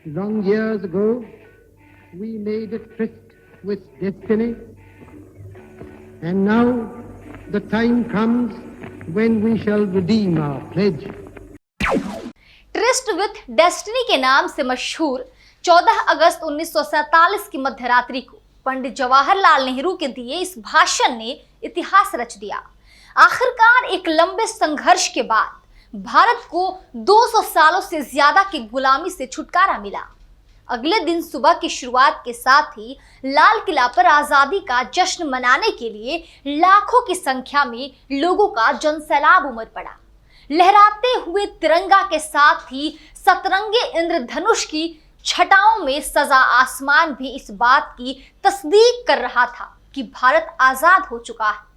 Long years ago, we made a tryst with destiny, and now the time comes when we shall redeem our pledge. Tryst with destiny के नाम से मशहूर 14 अगस्त 1947 की मध्यरात्रि को पंडित जवाहरलाल नेहरू के दिए इस भाषण ने इतिहास रच दिया। आखिरकार एक लंबे संघर्ष के बाद भारत को 200 सालों से ज्यादा की गुलामी से छुटकारा मिला। अगले दिन सुबह की शुरुआत के साथ ही लाल किला पर आजादी का जश्न मनाने के लिए लाखों की संख्या में लोगों का जनसैलाब उमड़ पड़ा। लहराते हुए तिरंगा के साथ ही सतरंगे इंद्रधनुष की छटाओं में सजा आसमान भी इस बात की तस्दीक कर रहा था कि भारत आजाद हो चुका है।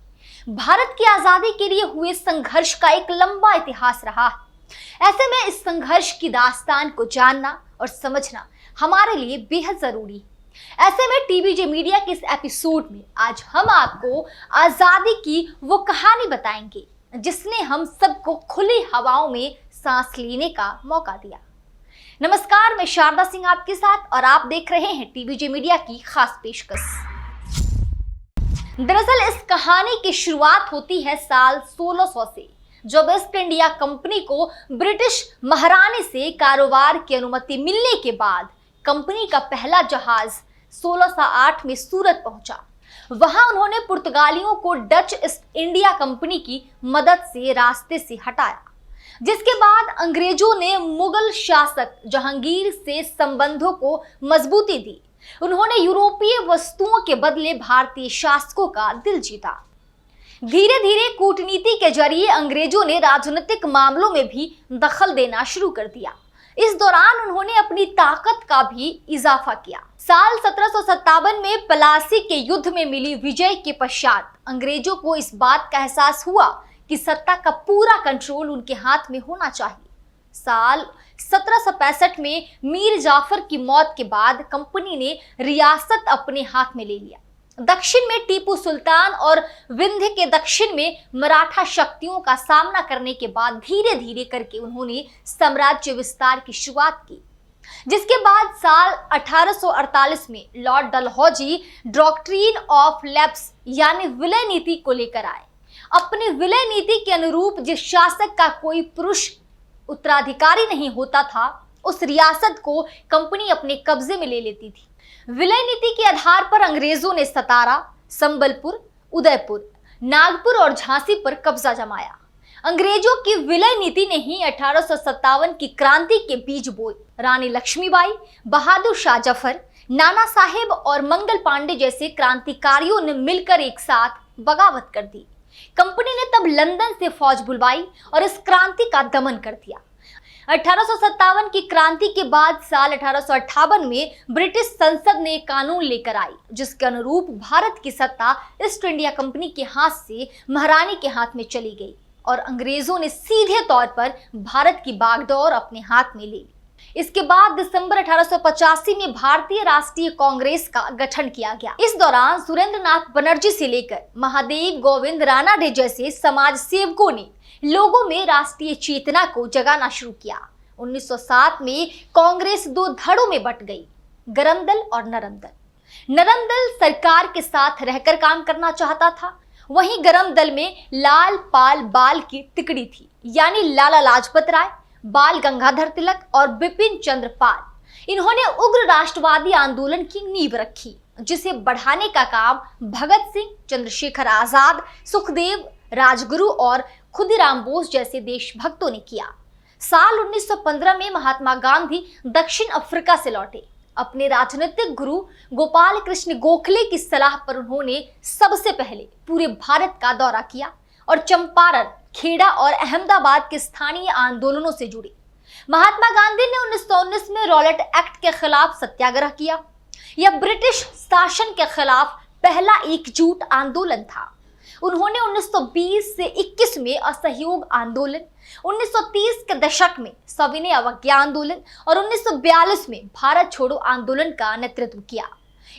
भारत की आजादी के लिए हुए संघर्ष का एक लंबा इतिहास रहा है। ऐसे में इस संघर्ष की दास्तान को जानना और समझना हमारे लिए बेहद जरूरी है। ऐसे में टीबीजे मीडिया के इस एपिसोड में आज हम आपको आजादी की वो कहानी बताएंगे जिसने हम सबको खुली हवाओं में सांस लेने का मौका दिया। नमस्कार, मैं शारदा सिंह आपके साथ और आप देख रहे हैं टीबीजे मीडिया की खास पेशकश। दरअसल इस कहानी की शुरुआत होती है साल 1600 से, जब ईस्ट इंडिया कंपनी को ब्रिटिश महारानी से कारोबार की अनुमति मिलने के बाद कंपनी का पहला जहाज 1608 में सूरत पहुंचा। वहां उन्होंने पुर्तगालियों को डच ईस्ट इंडिया कंपनी की मदद से रास्ते से हटाया, जिसके बाद अंग्रेजों ने मुगल शासक जहांगीर से संबंधों को मजबूती दी। उन्होंने यूरोपीय वस्तुओं के बदले भारतीय शासकों का दिल जीता। धीरे धीरे कूटनीति के जरिए अंग्रेजों ने राजनीतिक मामलों में भी दखल देना शुरू कर दिया। इस दौरान उन्होंने अपनी ताकत का भी इजाफा किया। साल 1757 में प्लासी के युद्ध में मिली विजय के पश्चात अंग्रेजों को इस बात का एहसास हुआ कि सत्ता का पूरा कंट्रोल उनके हाथ में होना चाहिए। साल 1765 में मीर जाफर की मौत के बाद कंपनी ने रियासत अपने हाथ में ले लिया। दक्षिण में टीपू सुल्तान और विंध्य के दक्षिण में मराठा शक्तियों का सामना करने के बाद धीरे धीरे करके उन्होंने साम्राज्य विस्तार की शुरुआत की, जिसके बाद साल 1848 में Lord Dalhousie doctrine of lapse यानी विलय नीति को लेकर आए। अपनी विलय नीति के अनुरूप जिस शासक का कोई पुरुष उत्तराधिकारी नहीं होता था, उस रियासत को कंपनी अपने कब्जे में ले लेती थी। विलय नीति के आधार पर अंग्रेजों ने सतारा, संबलपुर, उदयपुर, नागपुर और झांसी पर कब्जा जमाया। अंग्रेजों की विलय नीति ने ही 1857 की क्रांति के बीज बोए। रानी लक्ष्मीबाई, बहादुर शाह जफर, नाना साहेब और मंगल पांडे जैसे क्रांतिकारियों ने मिलकर एक साथ बगावत कर दी। कंपनी ने तब लंदन से फौज बुलवाई और इस क्रांति का दमन कर दिया। 1857 की क्रांति के बाद साल 1858 में ब्रिटिश संसद ने कानून लेकर आई, जिसके अनुरूप भारत की सत्ता ईस्ट इंडिया कंपनी के हाथ से महारानी के हाथ में चली गई और अंग्रेजों ने सीधे तौर पर भारत की बागडोर अपने हाथ में ले ली। इसके बाद दिसंबर 1885 में भारतीय राष्ट्रीय कांग्रेस का गठन किया गया। इस दौरान सुरेंद्रनाथ बनर्जी से लेकर महादेव गोविंद रानाडे जैसे समाज सेवकों ने लोगों में राष्ट्रीय चेतना को जगाना शुरू किया। 1907 में कांग्रेस दो धड़ों में बट गई, गरम दल और नरम दल। नरम दल सरकार के साथ रहकर काम करना चाहता था, वहीं गरम दल में लाल पाल बाल की तिकड़ी थी, यानी लाला लाजपत राय, बाल गंगाधर तिलक और बिपिन चंद्र पाल। इन्होंने उग्र राष्ट्रवादी आंदोलन की नींव रखी, जिसे बढ़ाने का काम भगत सिंह, चंद्रशेखर आजाद, सुखदेव, राजगुरु और खुदीराम बोस जैसे देशभक्तों ने किया। साल 1915 में महात्मा गांधी दक्षिण अफ्रीका से लौटे। अपने राजनीतिक गुरु गोपाल कृष्ण गोखले की सलाह पर उन्होंने सबसे पहले पूरे भारत का दौरा किया और चंपारण, खेड़ा और अहमदाबाद के स्थानीय आंदोलनों से जुड़े। महात्मा गांधी ने 1919 में रॉलेट एक्ट के खिलाफ सत्याग्रह किया। यह ब्रिटिश शासन के खिलाफ पहला एकजुट आंदोलन था। उन्होंने 1920 से 21 में असहयोग आंदोलन, 1930 के दशक में सविनय अवज्ञा आंदोलन और 1942 में भारत छोड़ो आंदोलन का नेतृत्व किया।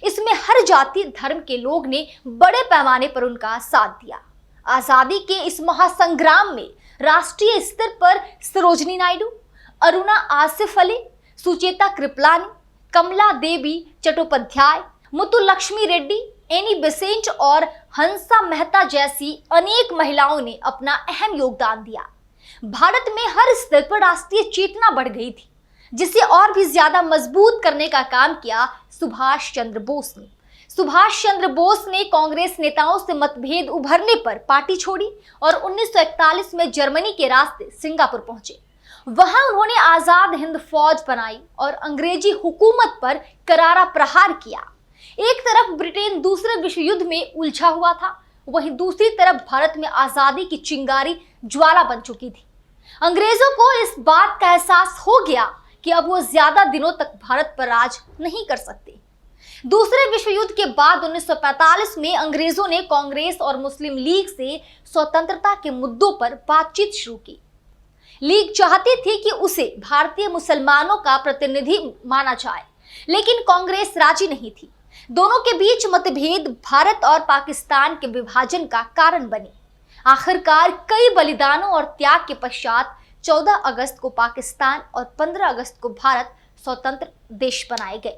इसमें हर जाति धर्म के लोग ने बड़े पैमाने पर उनका साथ दिया। आजादी के इस महासंग्राम में राष्ट्रीय स्तर पर सरोजनी नायडू, अरुणा आसिफ अली, सुचेता कृपलानी, कमला देवी चट्टोपाध्याय, मुथुलक्ष्मी रेड्डी, एनी बेसेंट और हंसा मेहता जैसी अनेक महिलाओं ने अपना अहम योगदान दिया। भारत में हर स्तर पर राष्ट्रीय चेतना बढ़ गई थी, जिसे और भी ज्यादा मजबूत करने का काम किया सुभाष चंद्र बोस ने। सुभाष चंद्र बोस ने कांग्रेस नेताओं से मतभेद उभरने पर पार्टी छोड़ी और 1941 में जर्मनी के रास्ते सिंगापुर पहुंचे। वहां उन्होंने आजाद हिंद फौज बनाई और अंग्रेजी हुकूमत पर करारा प्रहार किया। एक तरफ ब्रिटेन दूसरे विश्व युद्ध में उलझा हुआ था, वहीं दूसरी तरफ भारत में आजादी की चिंगारी ज्वाला बन चुकी थी। अंग्रेजों को इस बात का एहसास हो गया कि अब वो ज्यादा दिनों तक भारत पर राज नहीं कर सकते। दूसरे विश्व युद्ध के बाद 1945 में अंग्रेजों ने कांग्रेस और मुस्लिम लीग से स्वतंत्रता के मुद्दों पर बातचीत शुरू की। लीग चाहती थी कि उसे भारतीय मुसलमानों का प्रतिनिधि माना जाए, लेकिन कांग्रेस राजी नहीं थी। दोनों के बीच मतभेद भारत और पाकिस्तान के विभाजन का कारण बने। आखिरकार कई बलिदानों और त्याग के पश्चात 14 अगस्त को पाकिस्तान और 15 अगस्त को भारत स्वतंत्र देश बनाए गए।